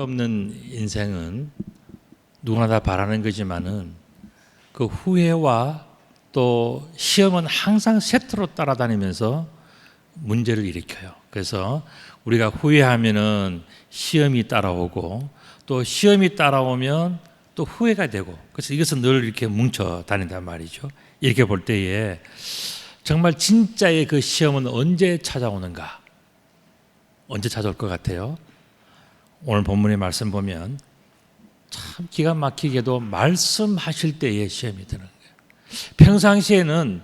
없는 인생은 누구나 다 바라는 거지만은 그 후회와 또 시험은 항상 세트로 따라다니면서 문제를 일으켜요. 그래서 우리가 후회하면은 시험이 따라오고 또 시험이 따라오면 또 후회가 되고, 그래서 이것은 늘 이렇게 뭉쳐 다닌단 말이죠. 이렇게 볼 때에 정말 진짜의 그 시험은 언제 찾아오는가? 언제 찾아올 것 같아요? 오늘 본문의 말씀 보면 참 기가 막히게도 말씀하실 때에 시험이 드는 거예요. 평상시에는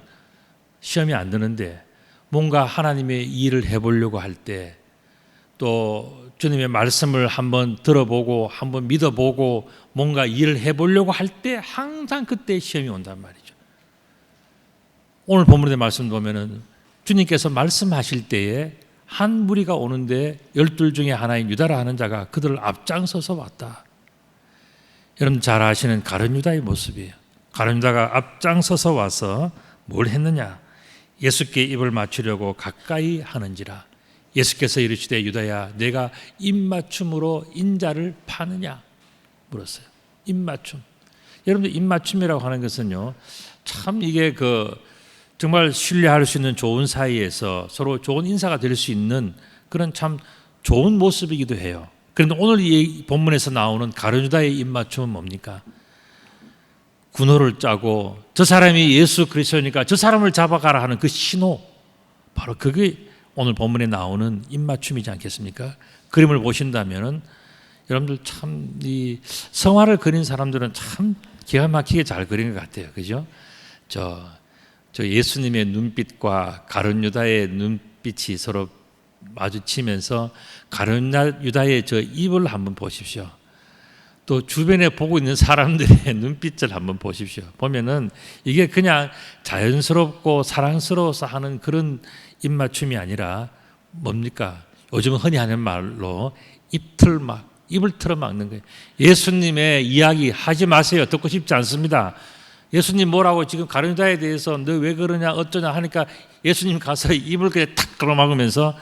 시험이 안 드는데 뭔가 하나님의 일을 해보려고 할 때, 또 주님의 말씀을 한번 들어보고 한번 믿어보고 뭔가 일을 해보려고 할 때 항상 그때 시험이 온단 말이죠. 오늘 본문의 말씀 보면은 주님께서 말씀하실 때에 한 무리가 오는데 12 중에 하나인 유다라 하는 자가 그들을 앞장서서 왔다. 여러분 잘 아시는 가룟 유다의 모습이에요. 가룟 유다가 앞장서서 와서 뭘 했느냐? 예수께 입을 맞추려고 가까이 하는지라. 예수께서 이르시되 유다야 내가 입맞춤으로 인자를 파느냐 물었어요. 입맞춤. 여러분들 입맞춤이라고 하는 것은요, 참 이게 정말 신뢰할 수 있는 좋은 사이에서 서로 좋은 인사가 될 수 있는 그런 참 좋은 모습이기도 해요. 그런데 오늘 이 본문에서 나오는 가룟 유다의 입맞춤은 뭡니까? 군호를 짜고 저 사람이 예수 그리스도니까 저 사람을 잡아가라 하는 그 신호, 바로 그게 오늘 본문에 나오는 입맞춤이지 않겠습니까? 그림을 보신다면은 여러분들 참 이 성화를 그린 사람들은 참 기가 막히게 잘 그린 것 같아요. 그죠? 저 예수님의 눈빛과 가룟 유다의 눈빛이 서로 마주치면서 가룟 유다의 저 입을 한번 보십시오. 또 주변에 보고 있는 사람들의 눈빛을 한번 보십시오. 보면은 이게 그냥 자연스럽고 사랑스러워서 하는 그런 입맞춤이 아니라 뭡니까? 요즘 흔히 하는 말로 입을 틀어막는 거예요. 예수님의 이야기 하지 마세요. 듣고 싶지 않습니다. 예수님 뭐라고 지금 가룟 유다에 대해서 너 왜 그러냐 어쩌냐 하니까 예수님 가서 입을 그냥 탁 끌어막으면서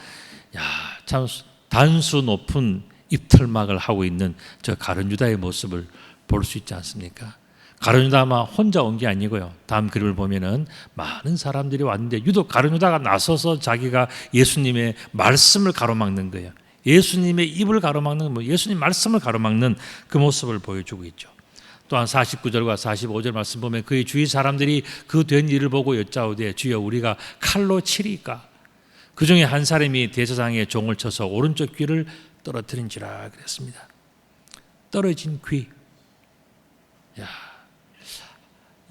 참 단수 높은 입틀막을 하고 있는 저 가룟 유다의 모습을 볼 수 있지 않습니까? 가룟 유다만 혼자 온 게 아니고요. 다음 그림을 보면은 많은 사람들이 왔는데 유독 가룟 유다가 나서서 자기가 예수님의 말씀을 가로막는 거예요. 예수님의 입을 가로막는, 예수님 말씀을 가로막는 그 모습을 보여주고 있죠. 또한 49절과 45절 말씀 보면 그의 주위 사람들이 그 된 일을 보고 여짜오되 주여 우리가 칼로 치리까? 그 중에 한 사람이 대제사장의 종을 쳐서 오른쪽 귀를 떨어뜨린지라 그랬습니다. 떨어진 귀.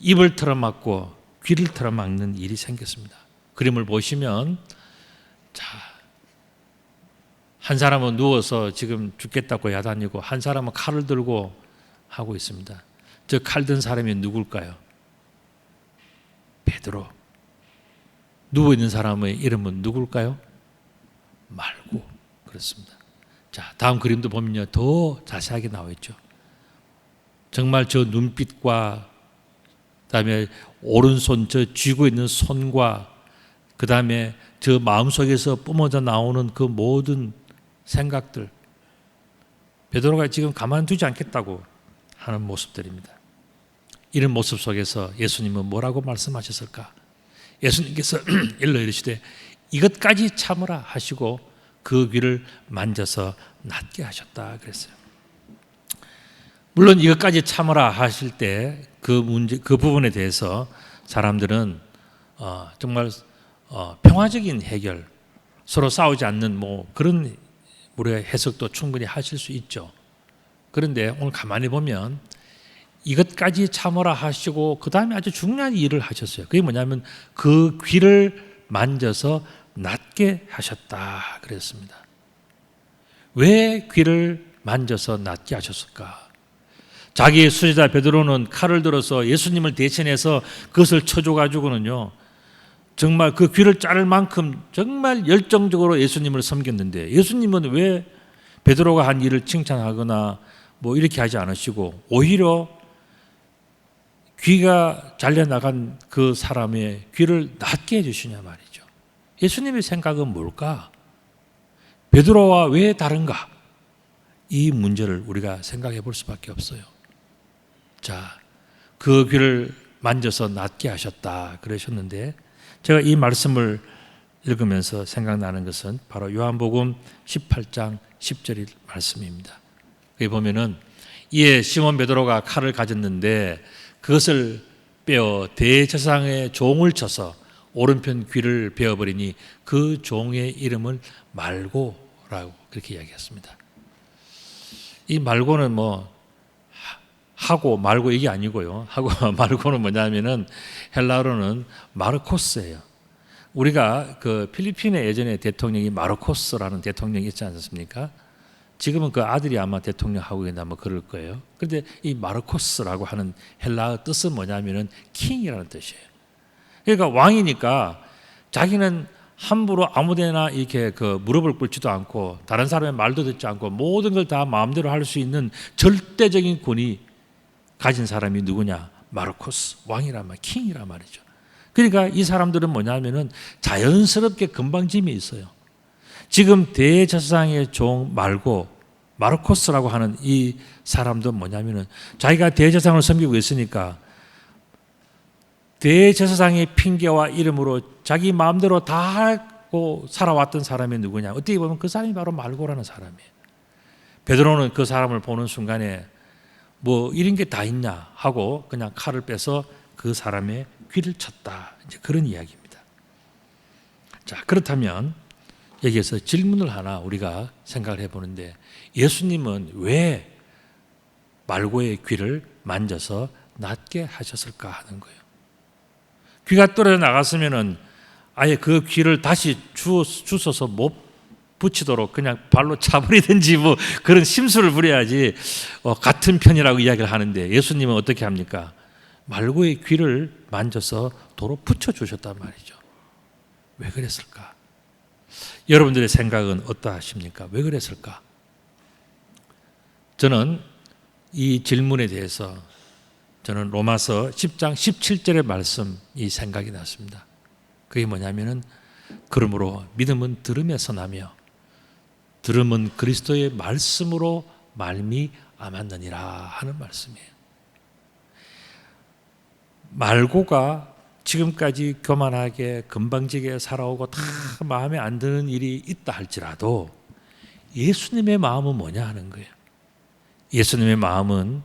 입을 틀어막고 귀를 틀어막는 일이 생겼습니다. 그림을 보시면 한 사람은 누워서 지금 죽겠다고 야단이고 한 사람은 칼을 들고 하고 있습니다. 저 칼 든 사람이 누굴까요? 베드로. 누워있는 사람의 이름은 누굴까요? 말고. 그렇습니다. 자, 다음 그림도 보면요, 더 자세하게 나와 있죠. 정말 저 눈빛과 그다음에 오른손 저 쥐고 있는 손과 그다음에 저 마음속에서 뿜어져 나오는 그 모든 생각들, 베드로가 지금 가만두지 않겠다고 하는 모습들입니다. 이런 모습 속에서 예수님은 뭐라고 말씀하셨을까? 예수님께서 일러 이르시되 이것까지 참으라 하시고 그 귀를 만져서 낫게 하셨다 그랬어요. 물론 이것까지 참으라 하실 때 그 부분에 대해서 사람들은 정말 평화적인 해결, 서로 싸우지 않는 그런 우리가 해석도 충분히 하실 수 있죠. 그런데 오늘 가만히 보면 이것까지 참으라 하시고 그 다음에 아주 중요한 일을 하셨어요. 그게 뭐냐면 그 귀를 만져서 낫게 하셨다 그랬습니다. 왜 귀를 만져서 낫게 하셨을까? 자기의 수제자 베드로는 칼을 들어서 예수님을 대신해서 그것을 쳐줘가지고는요, 정말 그 귀를 자를 만큼 정말 열정적으로 예수님을 섬겼는데 예수님은 왜 베드로가 한 일을 칭찬하거나 이렇게 하지 않으시고 오히려 귀가 잘려나간 그 사람의 귀를 낫게 해주시냐 말이죠. 예수님의 생각은 뭘까? 베드로와 왜 다른가? 이 문제를 우리가 생각해 볼 수밖에 없어요. 자, 그 귀를 만져서 낫게 하셨다 그러셨는데, 제가 이 말씀을 읽으면서 생각나는 것은 바로 요한복음 18장 10절 말씀입니다. 여기 보면은 이에 시몬 베드로가 칼을 가졌는데 그것을 빼어 대제사장의 종을 쳐서 오른편 귀를 베어버리니 그 종의 이름을 말고라고 그렇게 이야기했습니다. 이 말고는 뭐 하고 말고 이게 아니고요. 하고 말고는 뭐냐면은 헬라어로는 마르코스예요. 우리가 그 필리핀의 예전에 대통령이 마르코스라는 대통령이 있지 않습니까? 지금은 그 아들이 아마 대통령 하고 있나 뭐 그럴 거예요. 그런데 이 마르코스라고 하는 헬라어 뜻은 뭐냐면은 킹이라는 뜻이에요. 그러니까 왕이니까 자기는 함부로 아무데나 이렇게 그 무릎을 꿇지도 않고 다른 사람의 말도 듣지 않고 모든 걸 다 마음대로 할 수 있는 절대적인 권위 가진 사람이 누구냐? 마르코스, 왕이란 말, 킹이란 말이죠. 그러니까 이 사람들은 뭐냐면은 자연스럽게 건방짐이 있어요. 지금 대제사장의 종 말고 마르코스라고 하는 이 사람도 뭐냐면은 자기가 대제사장을 섬기고 있으니까 대제사장의 핑계와 이름으로 자기 마음대로 다 하고 살아왔던 사람이 누구냐? 어떻게 보면 그 사람이 바로 말고라는 사람이에요. 베드로는 그 사람을 보는 순간에 뭐 이런 게 다 있냐 하고 그냥 칼을 빼서 그 사람의 귀를 쳤다. 이제 그런 이야기입니다. 자, 그렇다면 여기에서 질문을 하나 우리가 생각을 해보는데, 예수님은 왜 말고의 귀를 만져서 낫게 하셨을까 하는 거예요. 귀가 떨어져 나갔으면은 아예 그 귀를 다시 주워서 못 붙이도록 그냥 발로 차버리든지 뭐 그런 심술을 부려야지 같은 편이라고 이야기를 하는데, 예수님은 어떻게 합니까? 말고의 귀를 만져서 도로 붙여주셨단 말이죠. 왜 그랬을까? 여러분들의 생각은 어떠하십니까? 왜 그랬을까? 저는 이 질문에 대해서 저는 로마서 10장 17절의 말씀이 생각이 났습니다. 그게 뭐냐면은 그러므로 믿음은 들음에서 나며 들음은 그리스도의 말씀으로 말미암았느니라 하는 말씀이에요. 말고가 지금까지 교만하게 건방지게 살아오고 다 마음에 안 드는 일이 있다 할지라도 예수님의 마음은 뭐냐 하는 거예요. 예수님의 마음은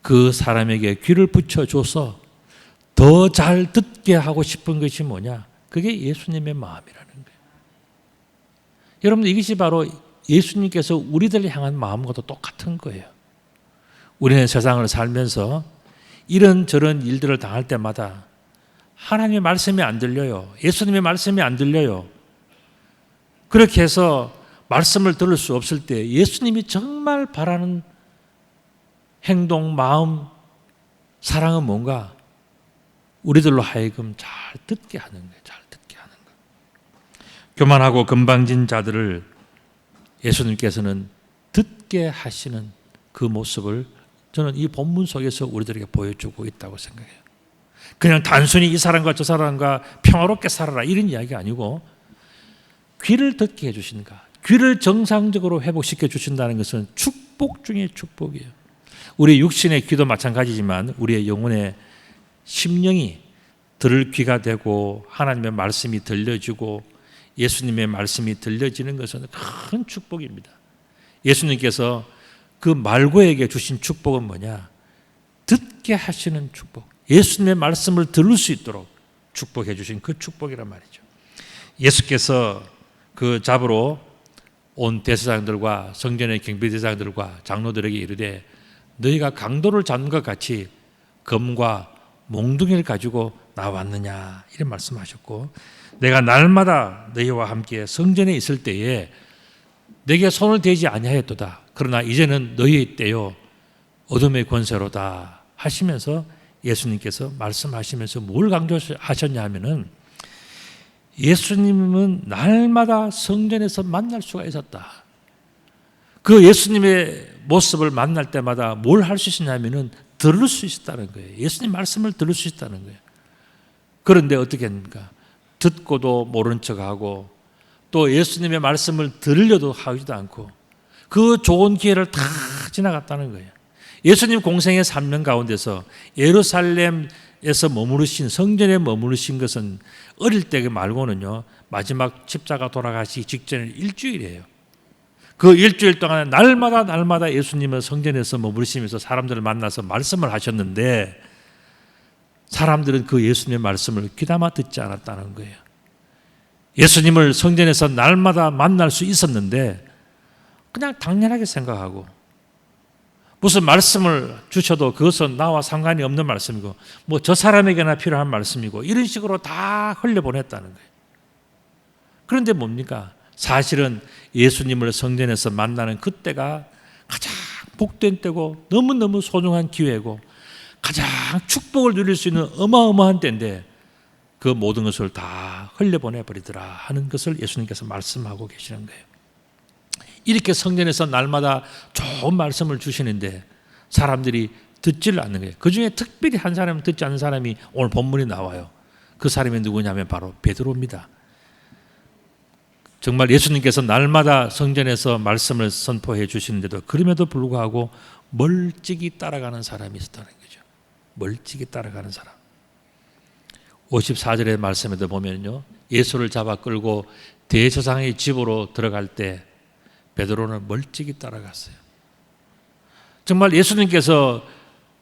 그 사람에게 귀를 붙여줘서 더 잘 듣게 하고 싶은 것이 뭐냐? 그게 예수님의 마음이라는 거예요. 여러분, 이것이 바로 예수님께서 우리들을 향한 마음과도 똑같은 거예요. 우리는 세상을 살면서 이런저런 일들을 당할 때마다 하나님의 말씀이 안 들려요. 예수님의 말씀이 안 들려요. 그렇게 해서 말씀을 들을 수 없을 때 예수님이 정말 바라는 행동, 마음, 사랑은 뭔가? 우리들로 하여금 잘 듣게 하는 거예요. 잘 듣게 하는 거예요. 교만하고 건방진 자들을 예수님께서는 듣게 하시는 그 모습을 저는 이 본문 속에서 우리들에게 보여주고 있다고 생각해요. 그냥 단순히 이 사람과 저 사람과 평화롭게 살아라 이런 이야기가 아니고, 귀를 듣게 해주신가, 귀를 정상적으로 회복시켜 주신다는 것은 축복 중에 축복이에요. 우리 육신의 귀도 마찬가지지만 우리의 영혼의 심령이 들을 귀가 되고 하나님의 말씀이 들려지고 예수님의 말씀이 들려지는 것은 큰 축복입니다. 예수님께서 그 말고에게 주신 축복은 뭐냐? 듣게 하시는 축복. 예수님의 말씀을 들을 수 있도록 축복해 주신 그 축복이란 말이죠. 예수께서 그 잡으러 온 대제사장들과 성전의 경비대장들과 장로들에게 이르되 너희가 강도를 잡는 것 같이 검과 몽둥이를 가지고 나왔느냐 이런 말씀하셨고, 내가 날마다 너희와 함께 성전에 있을 때에 내게 손을 대지 아니하였도다. 그러나 이제는 너희의 때요 어둠의 권세로다 하시면서 예수님께서 말씀하시면서 뭘 강조하셨냐 하면은, 예수님은 날마다 성전에서 만날 수가 있었다. 그 예수님의 모습을 만날 때마다 뭘 할 수 있었냐면은 들을 수 있었다는 거예요. 예수님 말씀을 들을 수 있다는 거예요. 그런데 어떻게 합니까? 듣고도 모른 척하고 또 예수님의 말씀을 들으려도 하지도 않고 그 좋은 기회를 다 지나갔다는 거예요. 예수님 공생의 3년 가운데서 예루살렘에서 머무르신, 성전에 머무르신 것은 어릴 때 말고는요, 마지막 십자가 돌아가시기 직전에 일주일이에요. 그 일주일 동안 날마다 예수님은 성전에서 머무르시면서 사람들을 만나서 말씀을 하셨는데, 사람들은 그 예수님의 말씀을 귀담아 듣지 않았다는 거예요. 예수님을 성전에서 날마다 만날 수 있었는데 그냥 당연하게 생각하고, 무슨 말씀을 주셔도 그것은 나와 상관이 없는 말씀이고, 뭐 저 사람에게나 필요한 말씀이고, 이런 식으로 다 흘려보냈다는 거예요. 그런데 뭡니까? 사실은 예수님을 성전에서 만나는 그때가 가장 복된 때고 너무너무 소중한 기회고 가장 축복을 누릴 수 있는 어마어마한 때인데, 그 모든 것을 다 흘려보내버리더라 하는 것을 예수님께서 말씀하고 계시는 거예요. 이렇게 성전에서 날마다 좋은 말씀을 주시는데 사람들이 듣지를 않는 거예요. 그 중에 특별히 한 사람은 듣지 않는 사람이 오늘 본문에 나와요. 그 사람이 누구냐면 바로 베드로입니다. 정말 예수님께서 날마다 성전에서 말씀을 선포해 주시는데도 그럼에도 불구하고 멀찍이 따라가는 사람이 있었다는 거죠. 멀찍이 따라가는 사람. 54절의 말씀에도 보면요, 예수를 잡아 끌고 대제사장의 집으로 들어갈 때 베드로는 멀찍이 따라갔어요. 정말 예수님께서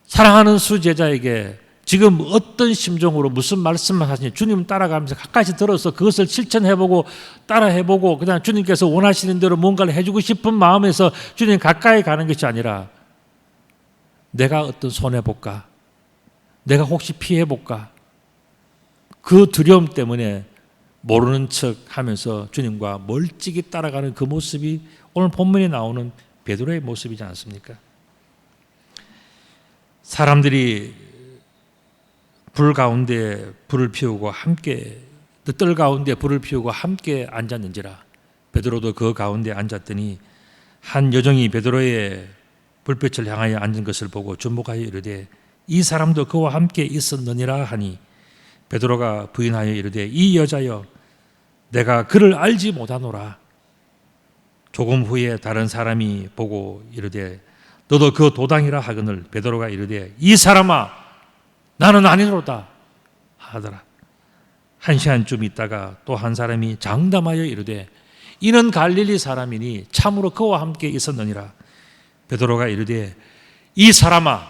사랑하는 수제자에게 지금 어떤 심정으로 무슨 말씀을 하시니 주님 따라가면서 가까이 들어서 그것을 실천해보고 따라해보고 그냥 주님께서 원하시는 대로 뭔가를 해주고 싶은 마음에서 주님 가까이 가는 것이 아니라, 내가 어떤 손해볼까, 내가 혹시 피해볼까, 그 두려움 때문에 모르는 척 하면서 주님과 멀찍이 따라가는 그 모습이 오늘 본문에 나오는 베드로의 모습이지 않습니까? 사람들이 불 가운데 불을 피우고 함께, 뜰 가운데 불을 피우고 함께 앉았는지라 베드로도 그 가운데 앉았더니 한 여종이 베드로의 불빛을 향하여 앉은 것을 보고 주목하여 이르되 이 사람도 그와 함께 있었느니라 하니, 베드로가 부인하여 이르되 이 여자여 내가 그를 알지 못하노라. 조금 후에 다른 사람이 보고 이르되 너도 그 도당이라 하거늘 베드로가 이르되 이 사람아 나는 아니로다 하더라. 한 시간쯤 있다가 또 한 사람이 장담하여 이르되 이는 갈릴리 사람이니 참으로 그와 함께 있었느니라. 베드로가 이르되 이 사람아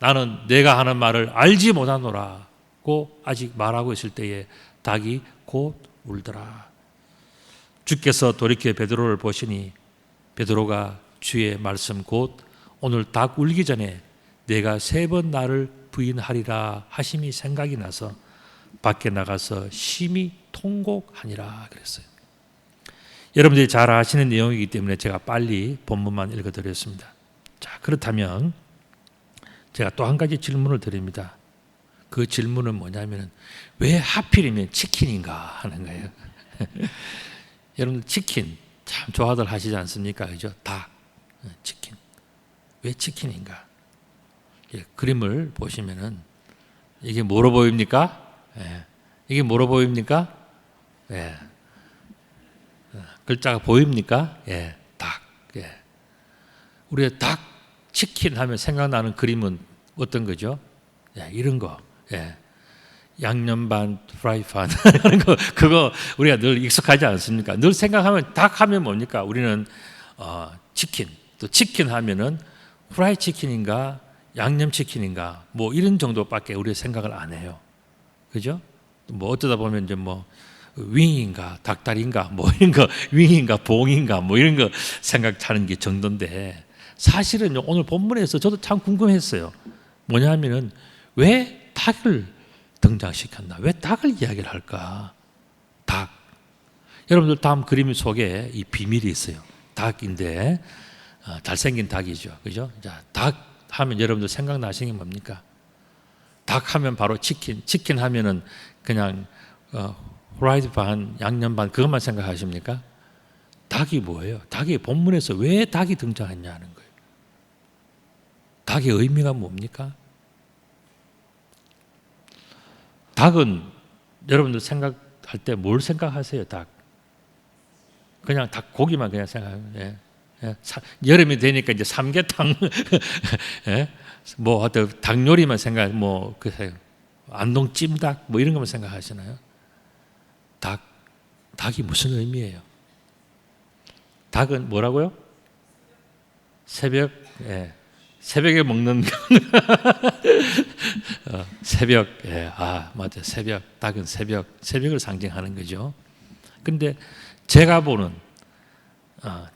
나는 내가 하는 말을 알지 못하노라고 아직 말하고 있을 때에 닭이 곧 울더라. 주께서 돌이켜 베드로를 보시니 베드로가 주의 말씀 곧 오늘 닭 울기 전에 내가 3번 나를 부인하리라 하심이 생각이 나서 밖에 나가서 심히 통곡하니라 그랬어요. 여러분들이 잘 아시는 내용이기 때문에 제가 빨리 본문만 읽어드렸습니다. 자, 그렇다면 제가 또 한 가지 질문을 드립니다. 그 질문은 뭐냐면 왜 하필이면 치킨인가 하는 거예요. 여러분 치킨 참 좋아들 하시지 않습니까? 그죠? 닭, 치킨. 왜 치킨인가? 그림을 보시면은 이게 뭐로 보입니까? 예. 이게 뭐로 보입니까? 예. 글자가 보입니까? 예. 닭. 예. 우리가 닭, 치킨 하면 생각나는 그림은 어떤 거죠? 예. 이런 거. 예. 양념 반, 프라이 반 하는 거, 그거 우리가 늘 익숙하지 않습니까? 늘 생각하면 닭 하면 뭡니까? 우리는 치킨, 또 치킨 하면은 프라이 치킨인가 양념 치킨인가 뭐 이런 정도밖에 우리 생각을 안 해요. 그죠? 뭐 어쩌다 보면 이제 뭐 윙인가 닭다리인가 뭐 이런 거 윙인가 봉인가 뭐 이런 거 생각하는 게 정도인데, 사실은 오늘 본문에서 저도 참 궁금했어요. 뭐냐면은 왜 닭을 등장시켰나? 왜 닭을 이야기를 할까? 닭. 여러분들 다음 그림 속에 이 비밀이 있어요. 닭인데 잘생긴 닭이죠. 그죠? 자, 닭 하면 여러분들 생각나시는 게 뭡니까? 닭 하면 바로 치킨. 치킨 하면은 그냥 프라이드 반, 양념 반 그것만 생각하십니까? 닭이 뭐예요? 닭이 본문에서 왜 닭이 등장했냐는 거예요. 닭의 의미가 뭡니까? 닭은 여러분들 생각할 때 뭘 생각하세요? 닭. 그냥 닭 고기만 그냥 생각해요. 예. 예, 여름이 되니까 이제 삼계탕, 예? 뭐 어떤 닭 요리만 생각, 뭐 그 안동 찜닭 뭐 이런 것만 생각하시나요? 닭이 무슨 의미예요? 닭은 뭐라고요? 새벽, 예, 새벽에 먹는 새벽, 예, 맞아, 새벽. 닭은 새벽을 상징하는 거죠. 근데 제가 보는,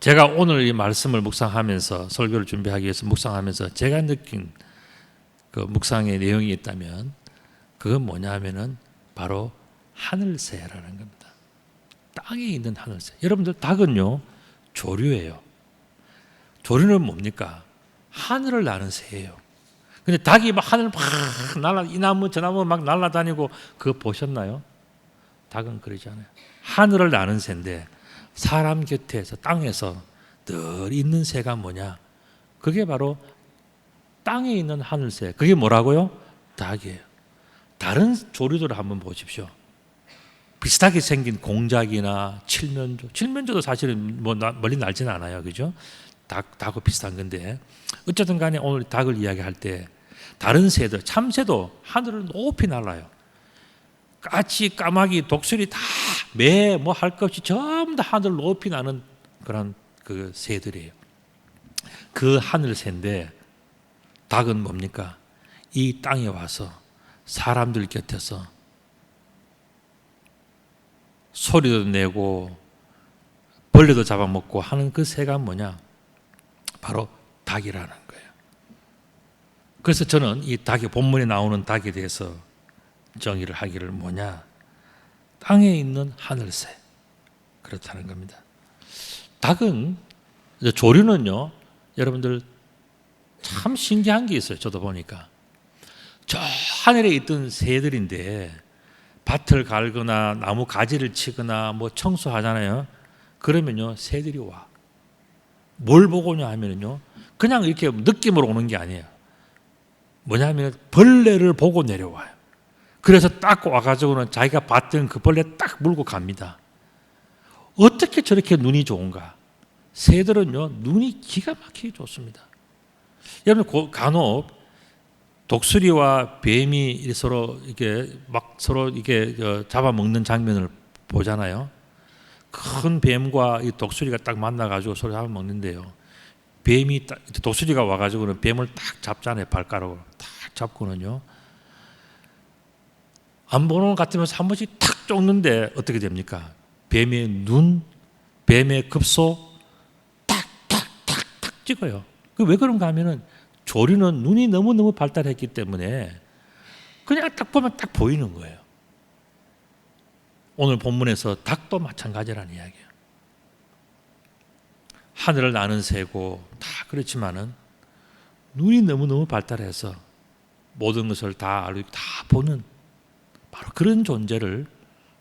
제가 오늘 이 말씀을 묵상하면서 설교를 준비하기 위해서 묵상하면서 제가 느낀 그 묵상의 내용이 있다면 그건 뭐냐 하면은 바로 하늘새라는 겁니다. 땅에 있는 하늘새. 여러분들 닭은요 조류예요. 조류는 뭡니까? 하늘을 나는 새예요. 근데 닭이 막 하늘 막 이 나무 저 나무 막 날아다니고 그거 보셨나요? 닭은 그러지 않아요. 하늘을 나는 새인데 사람 곁에서 땅에서 늘 있는 새가 뭐냐? 그게 바로 땅에 있는 하늘새. 그게 뭐라고요? 닭이에요. 다른 조류들을 한번 보십시오. 비슷하게 생긴 공작이나 칠면조도 사실은 뭐 멀리 날지는 않아요, 그죠? 닭하고 비슷한 건데 어쨌든 간에 오늘 닭을 이야기할 때 다른 새들, 참새도 하늘을 높이 날아요. 까치, 까마귀, 독수리 다 매 뭐 할 것 없이 전부 다 하늘 높이 나는 그런 그 새들이에요. 그 하늘새인데 닭은 뭡니까? 이 땅에 와서 사람들 곁에서 소리도 내고 벌레도 잡아먹고 하는 그 새가 뭐냐? 바로 닭이라는 거예요. 그래서 저는 이 닭이 본문에 나오는 닭에 대해서 정의를 하기를 뭐냐? 땅에 있는 하늘새. 그렇다는 겁니다. 닭은, 조류는요, 여러분들 참 신기한 게 있어요. 저도 보니까. 저 하늘에 있던 새들인데 밭을 갈거나 나무 가지를 치거나 뭐 청소하잖아요. 그러면요, 새들이 와. 뭘 보고 오냐 하면요, 그냥 이렇게 느낌으로 오는 게 아니에요. 뭐냐 하면 벌레를 보고 내려와요. 그래서 딱 와가지고는 자기가 봤던 그 벌레 딱 물고 갑니다. 어떻게 저렇게 눈이 좋은가? 새들은요, 눈이 기가 막히게 좋습니다. 여러분, 간혹 독수리와 뱀이 서로 이게 잡아먹는 장면을 보잖아요. 큰 뱀과 이 독수리가 딱 만나가지고 서로 잡아먹는데요. 독수리가 와가지고는 뱀을 딱 잡잖아요. 발가락으로 딱 잡고는요. 안 보는 것 같으면서 한 번씩 탁 쫓는데 어떻게 됩니까? 뱀의 눈, 뱀의 급소 탁탁탁탁 찍어요. 왜 그런가 하면은 조류는 눈이 너무너무 발달했기 때문에 그냥 딱 보면 딱 보이는 거예요. 오늘 본문에서 닭도 마찬가지라는 이야기예요. 하늘을 나는 새고 다 그렇지만은 눈이 너무너무 발달해서 모든 것을 다 알고 다 보는 바로 그런 존재를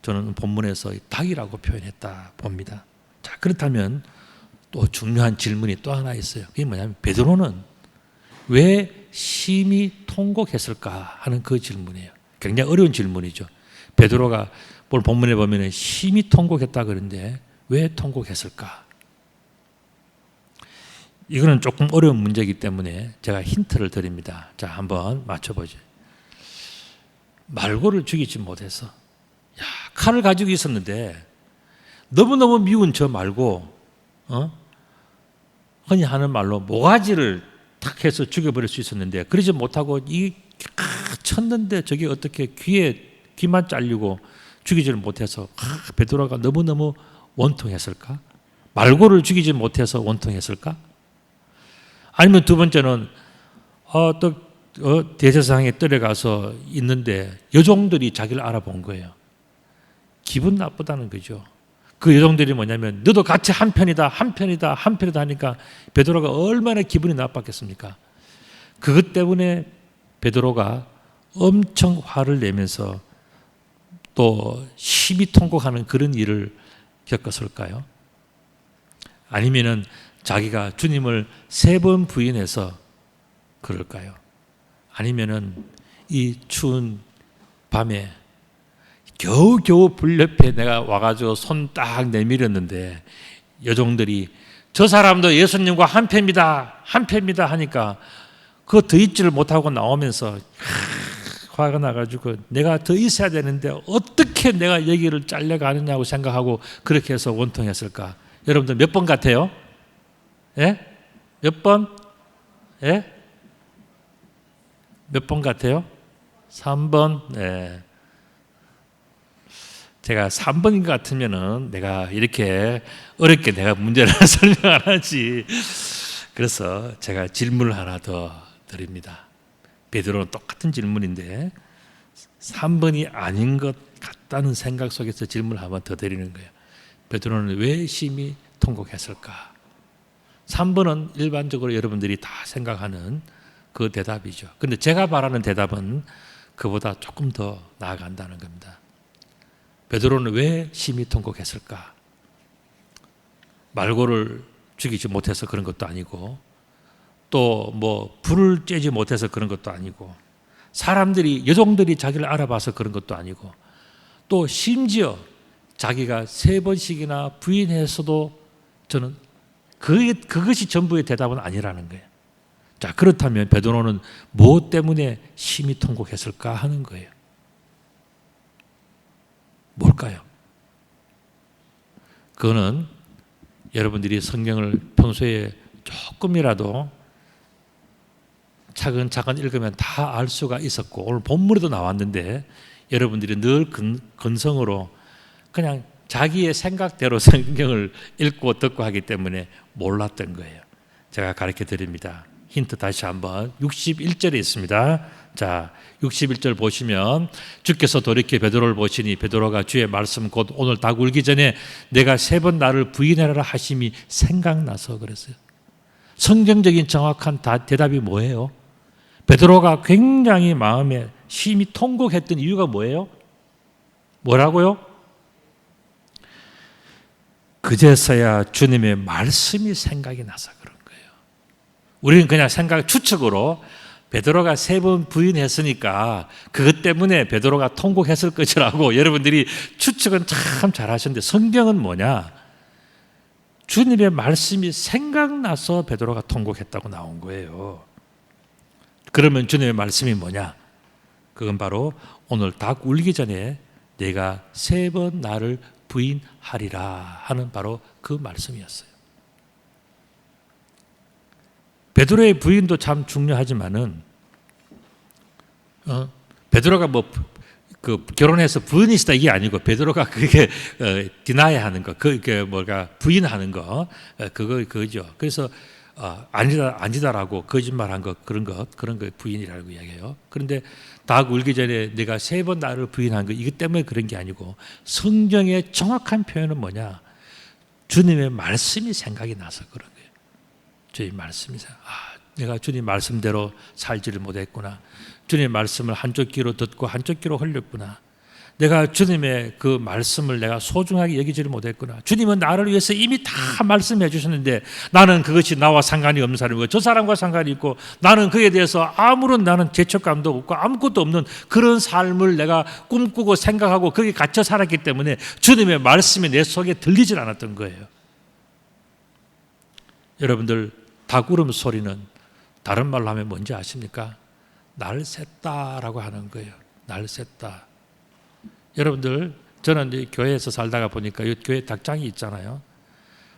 저는 본문에서 닭이라고 표현했다 봅니다. 자, 그렇다면 또 중요한 질문이 또 하나 있어요. 그게 뭐냐면 베드로는 왜 심히 통곡했을까 하는 그 질문이에요. 굉장히 어려운 질문이죠. 베드로가 오늘 본문에 보면 심히 통곡했다 그러는데 왜 통곡했을까? 이거는 조금 어려운 문제이기 때문에 제가 힌트를 드립니다. 자, 한번 맞춰보죠. 말고를 죽이지 못해서 칼을 가지고 있었는데 너무너무 미운 저 말고 흔히 하는 말로 모가지를 탁 해서 죽여버릴 수 있었는데 그러지 못하고 쳤는데 저게 어떻게 귀만 잘리고 죽이지를 못해서 베드로가 너무너무 원통했을까? 말고를 죽이지 못해서 원통했을까? 아니면 두 번째는 대제사장에 떨어가서 있는데 여종들이 자기를 알아본 거예요. 기분 나쁘다는 거죠. 그 여종들이 뭐냐면 너도 같이 한편이다 하니까 베드로가 얼마나 기분이 나빴겠습니까? 그것 때문에 베드로가 엄청 화를 내면서 또 심히 통곡하는 그런 일을 겪었을까요? 아니면은 자기가 주님을 3번 부인해서 그럴까요? 아니면은 이 추운 밤에 겨우겨우 불 옆에 내가 와가지고 손 딱 내밀었는데 여종들이 저 사람도 예수님과 한패입니다. 한패입니다 하니까 그거 더 있지를 못하고 나오면서 화가 나가지고 내가 더 있어야 되는데 어떻게 내가 여기를 잘려가느냐고 생각하고 그렇게 해서 원통했을까? 여러분들 몇 번 같아요? 예? 몇 번? 예? 몇 번 같아요? 3번. 예. 제가 3번인 것 같으면은 내가 이렇게 어렵게 내가 문제를 설명 안 하지. 그래서 제가 질문을 하나 더 드립니다. 베드로는 똑같은 질문인데 3번이 아닌 것 같다는 생각 속에서 질문을 한번 더 드리는 거예요. 베드로는 왜 심히 통곡했을까? 3번은 일반적으로 여러분들이 다 생각하는 그 대답이죠. 근데 제가 말하는 대답은 그보다 조금 더 나아간다는 겁니다. 베드로는 왜 심히 통곡했을까? 말고를 죽이지 못해서 그런 것도 아니고 또 뭐 불을 쬐지 못해서 그런 것도 아니고 사람들이 여종들이 자기를 알아봐서 그런 것도 아니고 또 심지어 자기가 3번씩이나 부인해서도 저는 그것이 전부의 대답은 아니라는 거예요. 자, 그렇다면 베드로는 무엇 때문에 심히 통곡했을까 하는 거예요. 뭘까요? 그거는 여러분들이 성경을 평소에 조금이라도 차근차근 읽으면 다 알 수가 있었고 오늘 본문에도 나왔는데 여러분들이 늘 근성으로 그냥 자기의 생각대로 성경을 읽고 듣고 하기 때문에 몰랐던 거예요. 제가 가르쳐 드립니다. 힌트 다시 한번 61절에 있습니다. 자, 61절 보시면 주께서 돌이켜 베드로를 보시니 베드로가 주의 말씀 곧 오늘 닭 울기 전에 내가 3번 나를 부인하라 하심이 생각나서 그랬어요. 성경적인 정확한 대답이 뭐예요? 베드로가 굉장히 마음에 심히 통곡했던 이유가 뭐예요? 뭐라고요? 그제서야 주님의 말씀이 생각이 나서 그런 거예요. 우리는 그냥 추측으로 베드로가 3번 부인했으니까 그것 때문에 베드로가 통곡했을 것이라고 여러분들이 추측은 참 잘하시는데 성경은 뭐냐? 주님의 말씀이 생각나서 베드로가 통곡했다고 나온 거예요. 그러면 주님의 말씀이 뭐냐? 그건 바로 오늘 닭 울기 전에 내가 3번 나를 부인하리라 하는 바로 그 말씀이었어요. 베드로의 부인도 참 중요하지만은 베드로가 결혼해서 부인이 있다 이게 아니고 베드로가 그게 디나이하는 거, 그게 부인하는 거, 그거죠. 그래서 아니다라고 거짓말한 거 그런 거 부인이라고 이야기해요. 그런데 닭 울기 전에 내가 3번 나를 부인한 거 이것 때문에 그런 게 아니고 성경의 정확한 표현은 뭐냐? 주님의 말씀이 생각이 나서 그런 거예요. 주님 말씀이 내가 주님 말씀대로 살지를 못했구나. 주님의 말씀을 한쪽 귀로 듣고 한쪽 귀로 흘렸구나. 내가 주님의 그 말씀을 내가 소중하게 여기지를 못했구나. 주님은 나를 위해서 이미 다 말씀해 주셨는데 나는 그것이 나와 상관이 없는 사람이고 저 사람과 상관이 있고 나는 그에 대해서 아무런 나는 죄책감도 없고 아무것도 없는 그런 삶을 내가 꿈꾸고 생각하고 거기에 갇혀 살았기 때문에 주님의 말씀이 내 속에 들리질 않았던 거예요. 여러분들 닭 울음소리는 다른 말로 하면 뭔지 아십니까? 날 샜다라고 하는 거예요. 날 샜다. 여러분들 저는 이제 교회에서 살다가 보니까 이 교회 닭장이 있잖아요.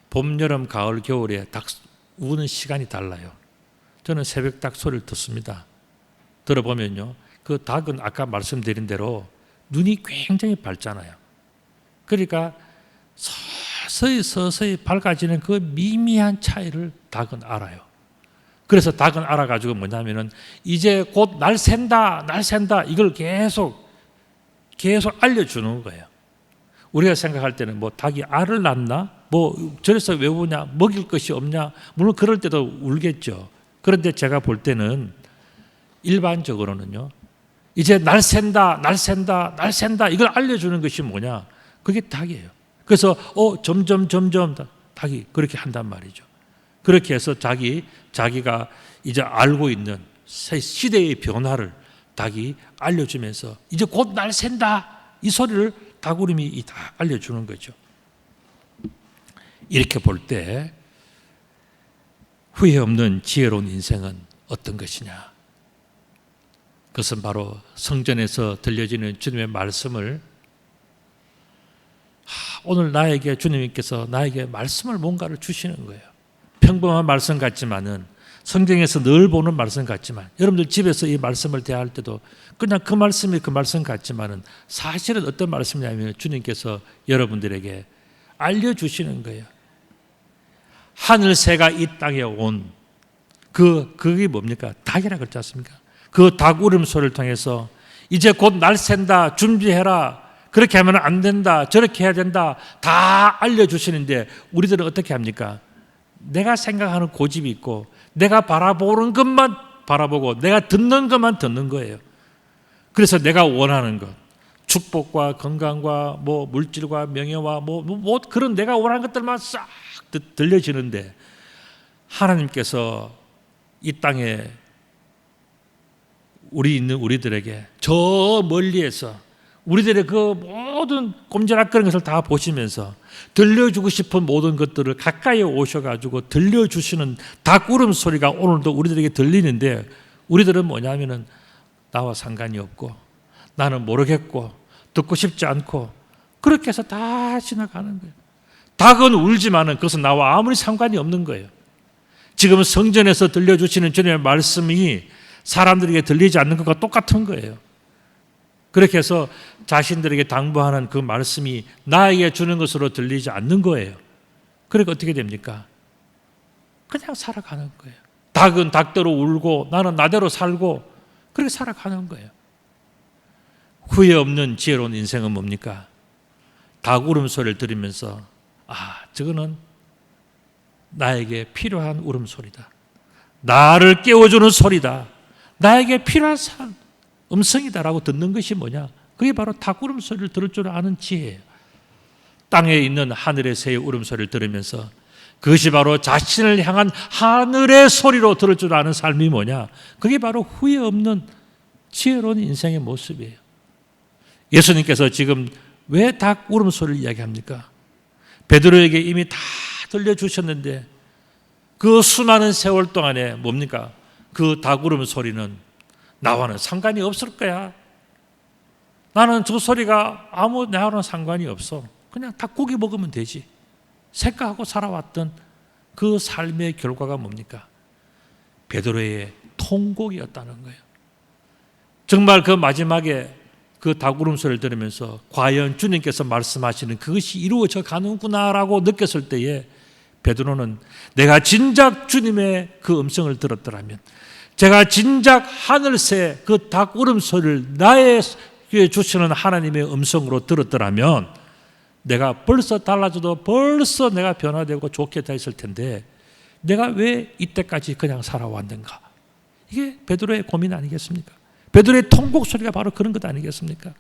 봄, 여름, 가을, 겨울에 닭 우는 시간이 달라요. 저는 새벽 닭 소리를 듣습니다. 들어보면요, 그 닭은 아까 말씀드린 대로 눈이 굉장히 밝잖아요. 그러니까 서서히 밝아지는 그 미미한 차이를 닭은 알아요. 그래서 닭은 알아가지고 뭐냐면은 이제 곧 날 샌다 이걸 계속 알려주는 거예요. 우리가 생각할 때는 뭐 닭이 알을 낳나? 뭐 저래서 왜 우냐? 먹일 것이 없냐? 물론 그럴 때도 울겠죠. 그런데 제가 볼 때는 일반적으로는요, 이제 날 샌다 이걸 알려주는 것이 뭐냐? 그게 닭이에요. 그래서 점점 닭이 그렇게 한단 말이죠. 그렇게 해서 자기가 이제 알고 있는 시대의 변화를 닭이 알려주면서 이제 곧 날 샌다 이 소리를 닭울음이 다 알려주는 거죠. 이렇게 볼 때 후회 없는 지혜로운 인생은 어떤 것이냐? 그것은 바로 성전에서 들려지는 주님의 말씀을 오늘 나에게 주님께서 나에게 말씀을 뭔가를 주시는 거예요. 평범한 말씀 같지만은 성경에서 늘 보는 말씀 같지만 여러분들 집에서 이 말씀을 대할 때도 그냥 그 말씀이 그 말씀 같지만은 사실은 어떤 말씀이냐면 주님께서 여러분들에게 알려주시는 거예요. 하늘새가 이 땅에 온 그게 뭡니까? 닭이라 그랬지 않습니까? 그 닭 울음소리를 통해서 이제 곧 날 샌다, 준비해라, 그렇게 하면 안 된다, 저렇게 해야 된다, 다 알려주시는데 우리들은 어떻게 합니까? 내가 생각하는 고집이 있고 내가 바라보는 것만 바라보고 내가 듣는 것만 듣는 거예요. 그래서 내가 원하는 것, 축복과 건강과 뭐 물질과 명예와 뭐 그런 내가 원하는 것들만 싹 들려지는데 하나님께서 이 땅에 우리들에게 저 멀리에서 우리들의 그 모든 꼼지락거리는 것을 다 보시면서 들려주고 싶은 모든 것들을 가까이 오셔가지고 들려주시는 닭 울음소리가 오늘도 우리들에게 들리는데 우리들은 뭐냐면은 나와 상관이 없고 나는 모르겠고 듣고 싶지 않고 그렇게 해서 다 지나가는 거예요. 닭은 울지만은 그것은 나와 아무리 상관이 없는 거예요. 지금 성전에서 들려주시는 주님의 말씀이 사람들에게 들리지 않는 것과 똑같은 거예요. 그렇게 해서 자신들에게 당부하는 그 말씀이 나에게 주는 것으로 들리지 않는 거예요. 그러니까 어떻게 됩니까? 그냥 살아가는 거예요. 닭은 닭대로 울고 나는 나대로 살고 그렇게 살아가는 거예요. 후회 없는 지혜로운 인생은 뭡니까? 닭 울음소리를 들으면서 저거는 나에게 필요한 울음소리다. 나를 깨워주는 소리다. 나에게 필요한 음성이다라고 듣는 것이 뭐냐? 그게 바로 닭 울음소리를 들을 줄 아는 지혜예요. 땅에 있는 하늘의 새의 울음소리를 들으면서 그것이 바로 자신을 향한 하늘의 소리로 들을 줄 아는 삶이 뭐냐? 그게 바로 후회 없는 지혜로운 인생의 모습이에요. 예수님께서 지금 왜 닭 울음소리를 이야기합니까? 베드로에게 이미 다 들려주셨는데 그 수많은 세월 동안에 뭡니까? 그 닭 울음소리는 나와는 상관이 없을 거야. 나는 저 소리가 아무 나와는 상관이 없어. 그냥 닭고기 먹으면 되지. 생각하고 살아왔던 그 삶의 결과가 뭡니까? 베드로의 통곡이었다는 거예요. 정말 그 마지막에 그 닭 울음소리를 들으면서 과연 주님께서 말씀하시는 그것이 이루어져 가는구나라고 느꼈을 때에 베드로는 내가 진작 주님의 그 음성을 들었더라면, 제가 진작 하늘새 그 닭 울음소리를 나에게 주시는 하나님의 음성으로 들었더라면 내가 벌써 달라져도 벌써 내가 변화되고 좋게 됐을 텐데 내가 왜 이때까지 그냥 살아왔는가? 이게 베드로의 고민 아니겠습니까? 베드로의 통곡 소리가 바로 그런 것 아니겠습니까?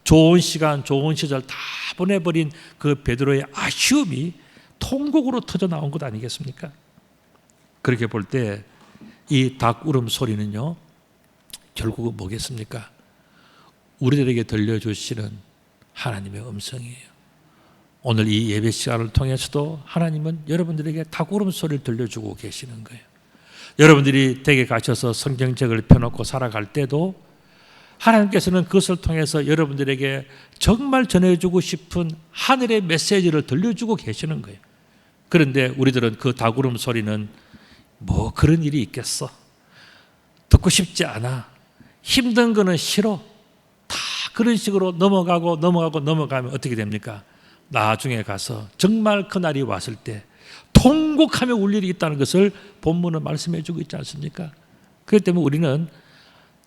좋은 시간, 좋은 시절 다 보내버린 그 베드로의 아쉬움이 통곡으로 터져 나온 것 아니겠습니까? 그렇게 볼 때 이 닭 울음소리는요, 결국은 뭐겠습니까? 우리들에게 들려주시는 하나님의 음성이에요. 오늘 이 예배 시간을 통해서도 하나님은 여러분들에게 닭 울음소리를 들려주고 계시는 거예요. 여러분들이 댁에 가셔서 성경책을 펴놓고 살아갈 때도 하나님께서는 그것을 통해서 여러분들에게 정말 전해주고 싶은 하늘의 메시지를 들려주고 계시는 거예요. 그런데 우리들은 그 닭 울음소리는 뭐 그런 일이 있겠어, 듣고 싶지 않아, 힘든 거는 싫어, 다 그런 식으로 넘어가면 어떻게 됩니까? 나중에 가서 정말 그날이 왔을 때 통곡하며 울 일이 있다는 것을 본문은 말씀해 주고 있지 않습니까? 그렇기 때문에 우리는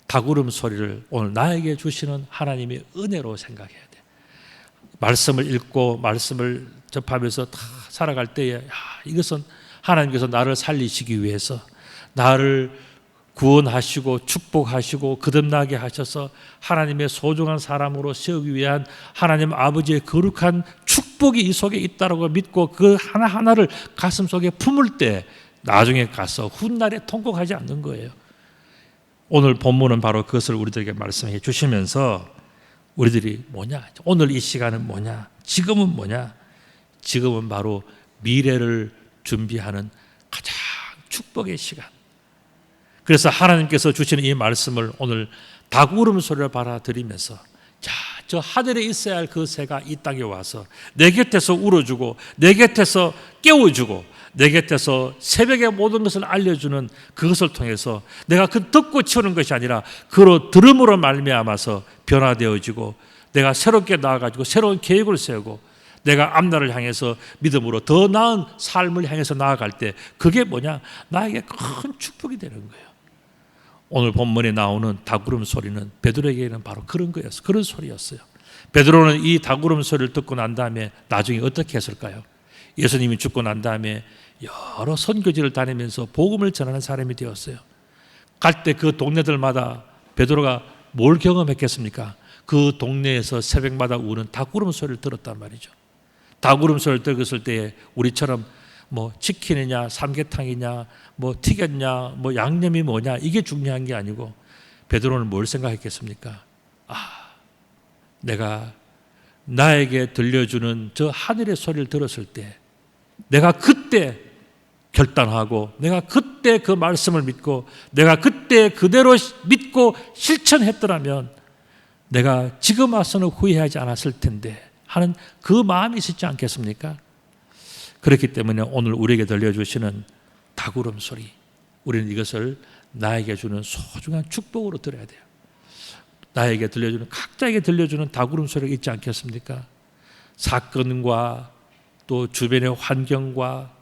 닭 울음소리를 오늘 나에게 주시는 하나님의 은혜로 생각해야 돼. 말씀을 읽고 말씀을 접하면서 다 살아갈 때에 이것은 하나님께서 나를 살리시기 위해서 나를 구원하시고 축복하시고 거듭나게 하셔서 하나님의 소중한 사람으로 세우기 위한 하나님 아버지의 거룩한 축복이 이 속에 있다고 믿고 그 하나하나를 가슴 속에 품을 때 나중에 가서 훗날에 통곡하지 않는 거예요. 오늘 본문은 바로 그것을 우리들에게 말씀해 주시면서 우리들이 뭐냐? 오늘 이 시간은 뭐냐? 지금은 뭐냐? 지금은 바로 미래를 준비하는 가장 축복의 시간. 그래서 하나님께서 주시는 이 말씀을 오늘 닭 울음소리를 받아들이면서 자, 저 하늘에 있어야 할 그 새가 이 땅에 와서 내 곁에서 울어주고 내 곁에서 깨워주고 내 곁에서 새벽의 모든 것을 알려주는 그것을 통해서 내가 그 듣고 치우는 것이 아니라 그로 들음으로 말미암아서 변화되어지고 내가 새롭게 나아가지고 새로운 계획을 세우고 내가 앞날을 향해서 믿음으로 더 나은 삶을 향해서 나아갈 때 그게 뭐냐? 나에게 큰 축복이 되는 거예요. 오늘 본문에 나오는 닭울음 소리는 베드로에게는 바로 그런 거였어요. 그런 소리였어요. 베드로는 이 닭울음 소리를 듣고 난 다음에 나중에 어떻게 했을까요? 예수님이 죽고 난 다음에 여러 선교지를 다니면서 복음을 전하는 사람이 되었어요. 갈 때 그 동네들마다 베드로가 뭘 경험했겠습니까? 그 동네에서 새벽마다 우는 닭울음 소리를 들었단 말이죠. 닭울음 소리를 들었을 때 우리처럼 뭐 치킨이냐 삼계탕이냐 뭐 튀겼냐 뭐 양념이 뭐냐 이게 중요한 게 아니고 베드로는 뭘 생각했겠습니까? 내가 나에게 들려주는 저 하늘의 소리를 들었을 때 내가 그때 결단하고 내가 그때 그 말씀을 믿고 내가 그때 그대로 믿고 실천했더라면 내가 지금 와서는 후회하지 않았을 텐데 하는 그 마음이 있었지 않겠습니까? 그렇기 때문에 오늘 우리에게 들려주시는 닭울음 소리, 우리는 이것을 나에게 주는 소중한 축복으로 들어야 돼요. 나에게 들려주는, 각자에게 들려주는 닭울음 소리가 있지 않겠습니까? 사건과 또 주변의 환경과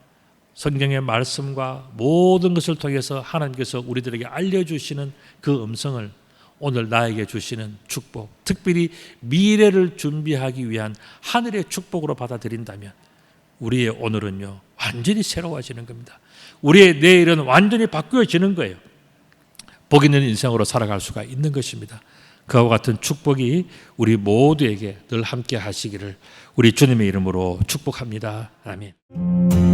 성경의 말씀과 모든 것을 통해서 하나님께서 우리들에게 알려주시는 그 음성을 오늘 나에게 주시는 축복, 특별히 미래를 준비하기 위한 하늘의 축복으로 받아들인다면 우리의 오늘은요 완전히 새로워지는 겁니다. 우리의 내일은 완전히 바뀌어지는 거예요. 복 있는 인생으로 살아갈 수가 있는 것입니다. 그와 같은 축복이 우리 모두에게 늘 함께 하시기를 우리 주님의 이름으로 축복합니다. 아멘.